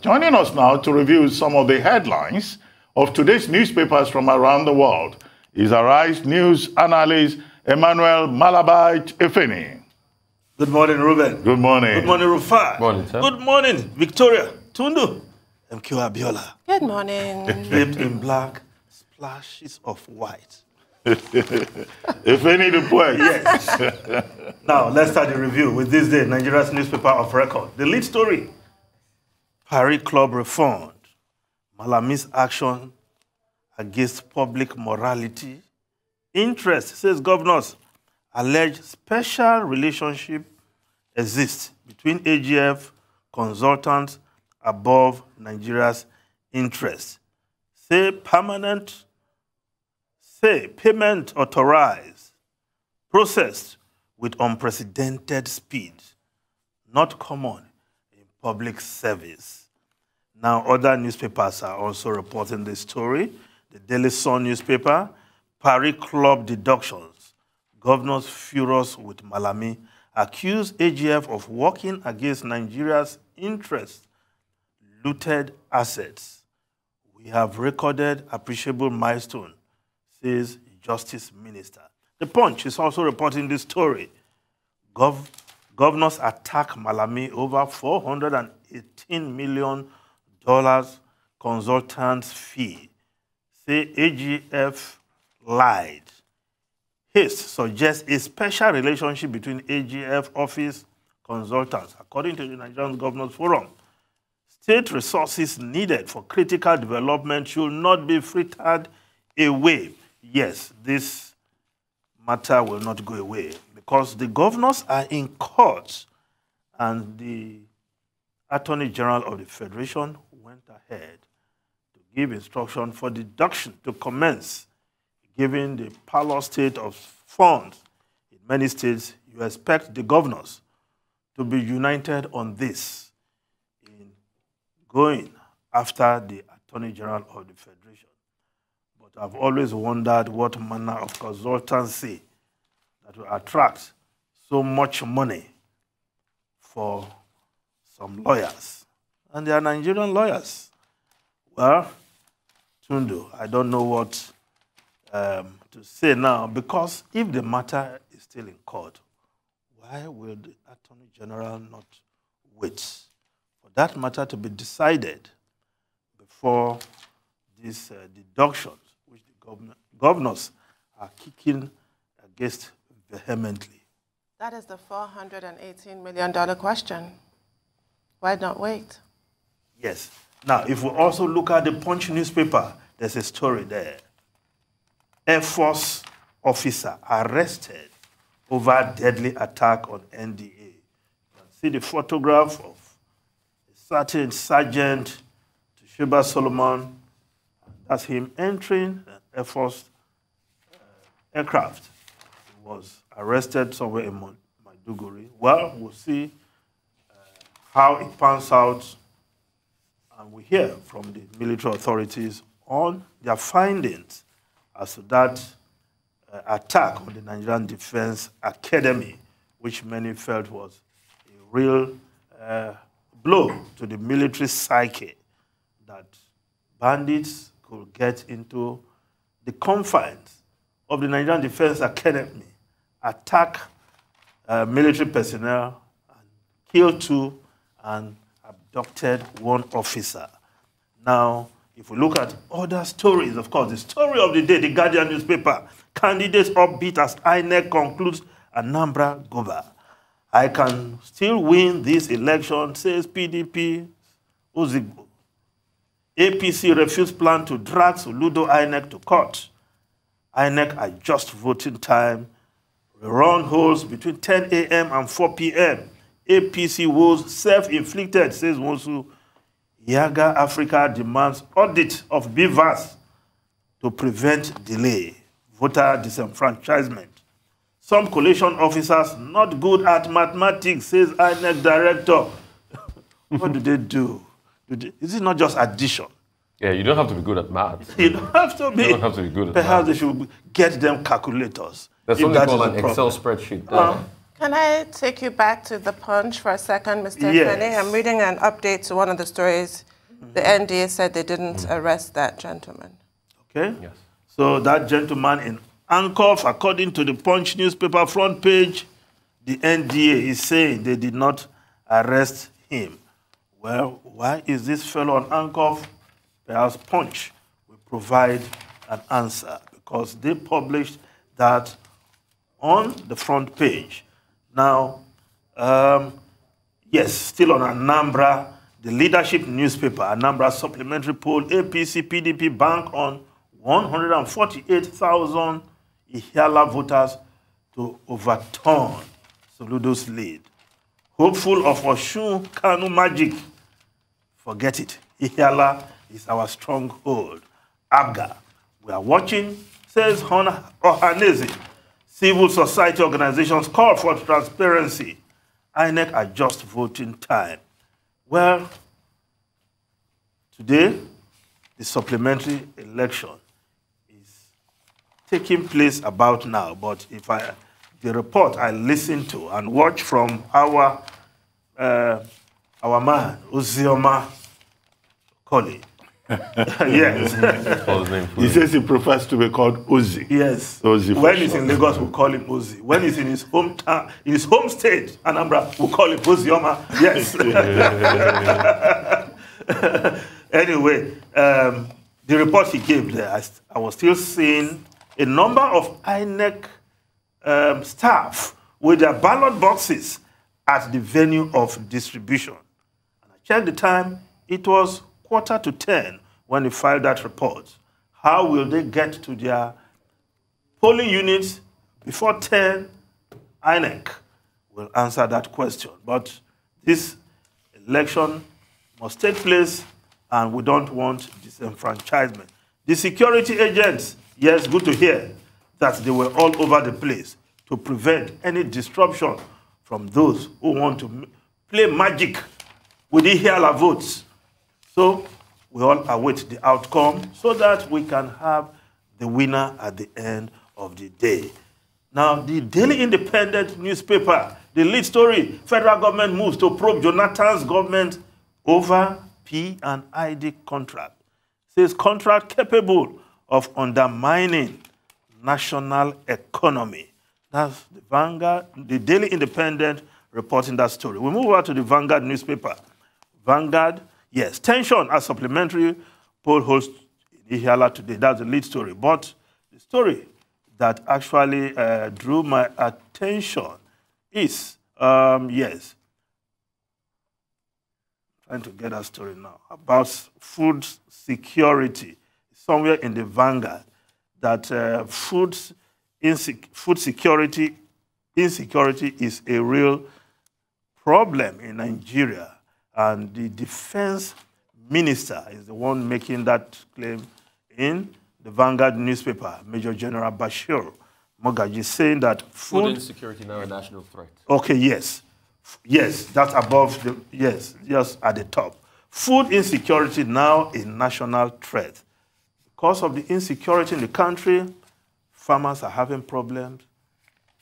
Joining us now to review some of the headlines of today's newspapers from around the world is Arise News analyst Emmanuel Malami'S. Good morning, Ruben. Good morning. Good morning, Rufai. Good morning, sir. Good morning, Victoria. Tundu. MQ Abiola. Good morning. Draped in black, splashes of white. Efeni the poet. Yes. Now, let's start the review with this day, Nigeria's newspaper of record. The lead story, Paris Club Refund. Malami'S action against public morality. Interest, says governors, allege special relationship exists between AGF consultants above Nigeria's interests. Say payment authorized, processed with unprecedented speed, not common in public service. Now, other newspapers are also reporting this story. The Daily Sun newspaper, Paris Club deductions. Governors furious with Malami accuse AGF of working against Nigeria's interests, looted assets. We have recorded appreciable milestone, says Justice Minister. The Punch is also reporting this story. Governors attack Malami over $418 million consultants fee. Say AGF lied. Haste suggests a special relationship between AGF office consultants, according to the Nigerian Governors Forum. State resources needed for critical development should not be frittered away. Yes, this matter will not go away because the governors are in court and the Attorney General of the Federation went ahead to give instruction for deduction to commence. Given the parlor state of funds in many states, you expect the governors to be united on this in going after the Attorney General of the Federation. But I've always wondered what manner of consultancy that will attract so much money for some lawyers. And they are Nigerian lawyers. Well, Tundu, I don't know what to say now, because if the matter is still in court, why will the Attorney General not wait for that matter to be decided before these deductions, which the governors are kicking against vehemently? That is the $418 million question. Why not wait? Yes. Now, if we also look at the Punch newspaper, there's a story there. Air Force officer arrested over deadly attack on NDA. You can see the photograph of a certain Sergeant Toshiba Solomon. That's him entering an Air Force aircraft. He was arrested somewhere in Maiduguri. Well, we'll see how it pans out, and we hear from the military authorities on their findings as to that attack on the Nigerian Defense Academy, which many felt was a real blow to the military psyche, that bandits could get into the confines of the Nigerian Defense Academy, attack military personnel, and kill 2 and abducted 1 officer. Now, if we look at other stories, of course, the story of the day, the Guardian newspaper, candidates upbeat as INEC concludes Anambra Goba. I can still win this election, says PDP Ozigbo. APC refused plan to drag Soludo INEC to court. INEC adjust voting time. Rerun holds between 10 a.m. and 4 p.m. APC woes self-inflicted, says Monsu. Yaga Africa demands audit of BVAS to prevent delay. Voter disenfranchisement. Some coalition officers not good at mathematics, says INEC director. What do they do? Is it not just addition? Yeah, you don't have to be good at math. You don't have to be. You don't have to be good at Perhaps math. they should get them calculators. There's something called an Excel spreadsheet. Can I take you back to the Punch for a second, Mr. Yes. Kenny? I'm reading an update to one of the stories The NDA said they didn't arrest that gentleman. Okay? Yes. So that gentleman in handcuffs, according to the Punch newspaper front page, the NDA is saying they did not arrest him. Well, why is this fellow on handcuff? Perhaps Punch will provide an answer because they published that on the front page. Now, yes, still on Anambra, the leadership newspaper, Anambra supplementary poll, APC, PDP bank on 148,000 Ihiala voters to overturn Soludo's lead. Hopeful of Osun Kanu magic. Forget it. Ihiala is our stronghold. Abga, we are watching, says Ohaneze. Civil society organizations call for transparency. INEC adjust voting time. Well, today, the supplementary election is taking place about now. But if the report I listened to and watched from our man, Uzioma Koli. Yes. He says he prefers to be called Uzi. Yes. Uzi when he's in Lagos, we'll call him Uzi. When he's in his hometown, in his home state, Anambra, we'll call him Uzioma. Yes. Anyway, the report he gave there, I was still seeing a number of INEC staff with their ballot boxes at the venue of distribution. And I checked the time, it was 9:45 when they filed that report. How will they get to their polling units before 10? INEC will answer that question. But this election must take place, and we don't want disenfranchisement. The security agents, yes, good to hear that they were all over the place to prevent any disruption from those who want to play magic with the Ihiala votes. So we all await the outcome so that we can have the winner at the end of the day. Now, the Daily Independent newspaper, the lead story, federal government moves to probe Jonathan's government over P&ID contract. Says contract capable of undermining national economy. That's the Vanguard, the Daily Independent reporting that story. We move over to the Vanguard newspaper. Vanguard, yes, tension as supplementary poll holds in Ihiala today. That's the lead story. But the story that actually drew my attention is, yes, trying to get that story now, about food security. Somewhere in the Vanguard, that food security insecurity is a real problem in Nigeria. And the defense minister is the one making that claim in the Vanguard newspaper, Major General Bashir Mogaji, saying that food insecurity now a national threat. Okay, yes. Yes, that's above the, yes, just at the top. Food insecurity now a national threat. Because of the insecurity in the country, farmers are having problems,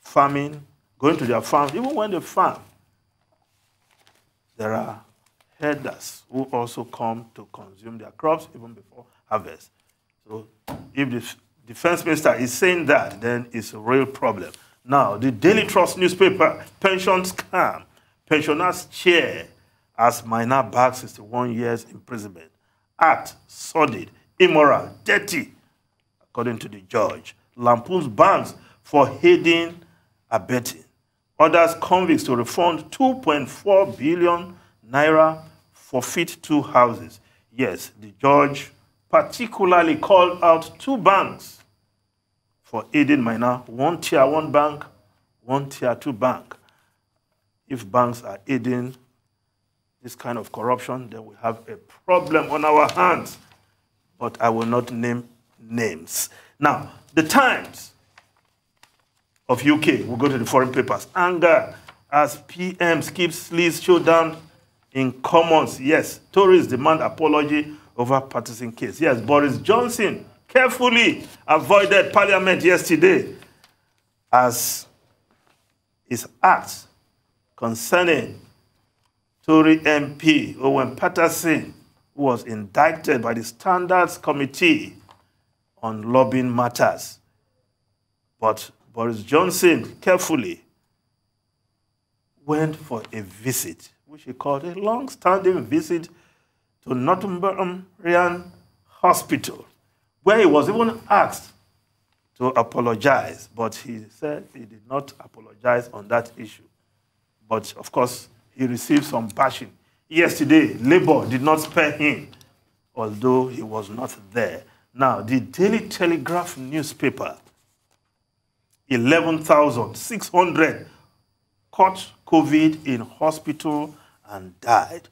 farming, going to their farms. Even when they farm, there are herders who also come to consume their crops even before harvest. So if the defense minister is saying that, then it's a real problem. Now, the Daily Trust newspaper, pension scam. Pensioners cheer as minor bags 61 years imprisonment. Act sordid, immoral, dirty, according to the judge. Lampoon's banks for aiding, abetting. Orders convicts to refund 2.4 billion naira, forfeit 2 houses. Yes, the judge particularly called out 2 banks for aiding minor, one tier 1 bank, one tier 2 bank. If banks are aiding this kind of corruption, then we have a problem on our hands. But I will not name names. Now, the Times of UK, we'll go to the foreign papers. Anger as PM skips Lee's showdown in Commons. Yes, Tories demand apology over partisan case. Yes, Boris Johnson carefully avoided Parliament yesterday as his acts concerning Tory MP Owen Patterson, who was indicted by the Standards Committee on Lobbying Matters. But Boris Johnson carefully went for a visit, which he called a long-standing visit to Northumbrian Hospital, where he was even asked to apologize, but he said he did not apologize on that issue. But, of course, he received some bashing. Yesterday, Labour did not spare him, although he was not there. Now, the Daily Telegraph newspaper, 11,600 caught COVID in hospital and died.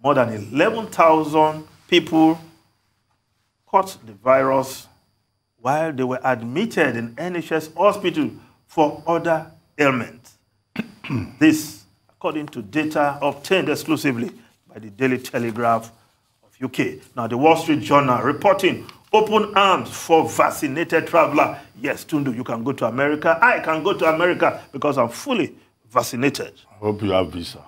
More than 11,000 people caught the virus while they were admitted in NHS hospital for other ailments. This, according to data obtained exclusively by the Daily Telegraph of UK. Now, the Wall Street Journal reporting open arms for vaccinated traveler. Yes, Tundu, you can go to America. I can go to America because I'm fully vaccinated. I hope you have visa.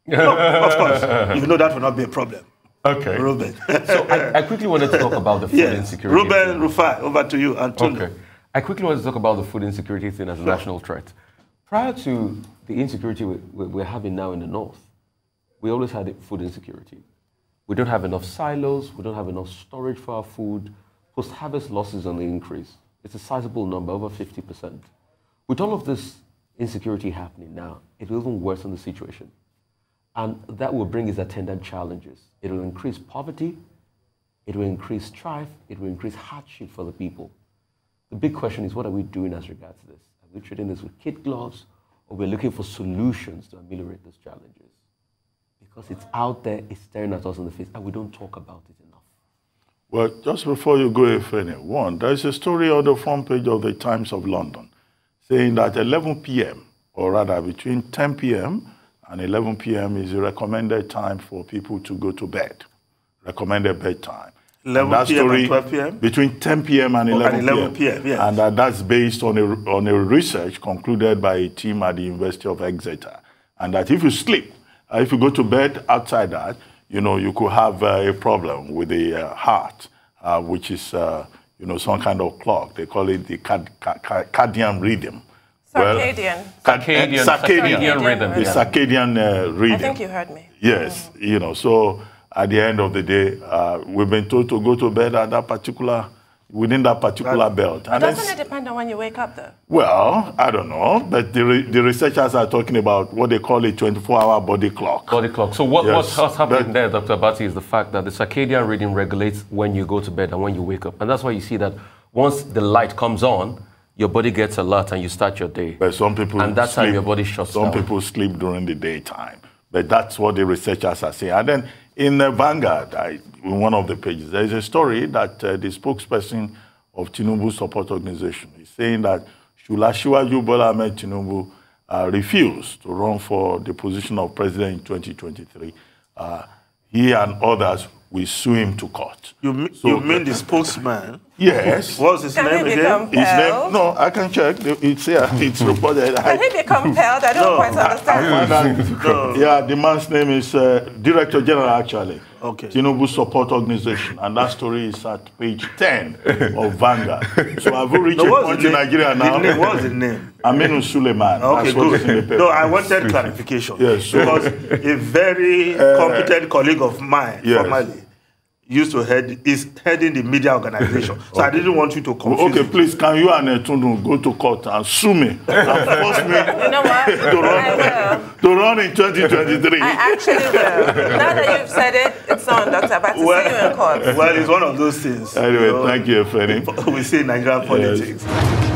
No, of course. You know that will not be a problem. Okay. Ruben. So I quickly wanted to talk about the food insecurity. Ruben, Rufai, over to you, and Tundu. Okay. I quickly wanted to talk about the food insecurity thing as a national threat. Prior to the insecurity we're having now in the north, we always had food insecurity. We don't have enough silos. We don't have enough storage for our food. Post-harvest losses on the increase. It's a sizable number, over 50%. With all of this insecurity happening now, it will even worsen the situation. And that will bring its attendant challenges. It will increase poverty, it will increase strife, it will increase hardship for the people. The big question is, what are we doing as regards to this? Are we treating this with kid gloves, or we're looking for solutions to ameliorate these challenges? Because it's out there, it's staring at us in the face, and we don't talk about it enough. Well, just before you go, Efene, one, there's a story on the front page of the Times of London saying that 11 p.m., or rather between 10 p.m. and 11 p.m. is the recommended time for people to go to bed, recommended bedtime. 11 p.m. and 12 p.m.? Between 10 p.m. and 11 p.m., yes. And that's based on a research concluded by a team at the University of Exeter. And that if you sleep, if you go to bed outside that, you know, you could have a problem with the heart, which is, you know, some kind of clock. They call it the circadian rhythm. Circadian. Circadian rhythm. The circadian rhythm. I think you heard me. Yes, you know, so at the end of the day, we've been told to go to bed at that particular, within that particular belt. And doesn't it depend on when you wake up, though? Well, I don't know, but the researchers are talking about what they call a 24-hour body clock. Body clock. So what's happening there, Dr. Abati, is the fact that the circadian rhythm regulates when you go to bed and when you wake up. And that's why you see that once the light comes on, your body gets alert and you start your day. But some people and that's how your body shuts down. Some people sleep during the daytime. But that's what the researchers are saying. And then in Vanguard, in one of the pages, there is a story that the spokesperson of Tinubu Support Organization is saying that should Asiwaju Bola Ahmed Tinubu refuse to run for the position of president in 2023, he and others will sue him to court. You mean the spokesman? Yes. What's his name again? His name? No, I can check. It's here. It's reported. Can he be compelled? I don't quite understand. Yeah, the man's name is Director General, actually. Okay. Tinubu Support Organization. And that story is at page 10 of Vanguard. So I've reached a point in Nigeria now. What's the name? Aminu Suleiman. Okay, good. No, I wanted clarification. Yes. So because a very competent colleague of mine, formerly, used to is heading the media organization. So I didn't want you to confuse. Okay, please, can you and Tundu go to court and sue me and force me you know what? to run in 2023? I actually will. Now that you've said it, it's on, Dr. Abati. See you in court. Well, it's one of those things. Anyway, thank you, Efene. We see Nigerian politics. Yes.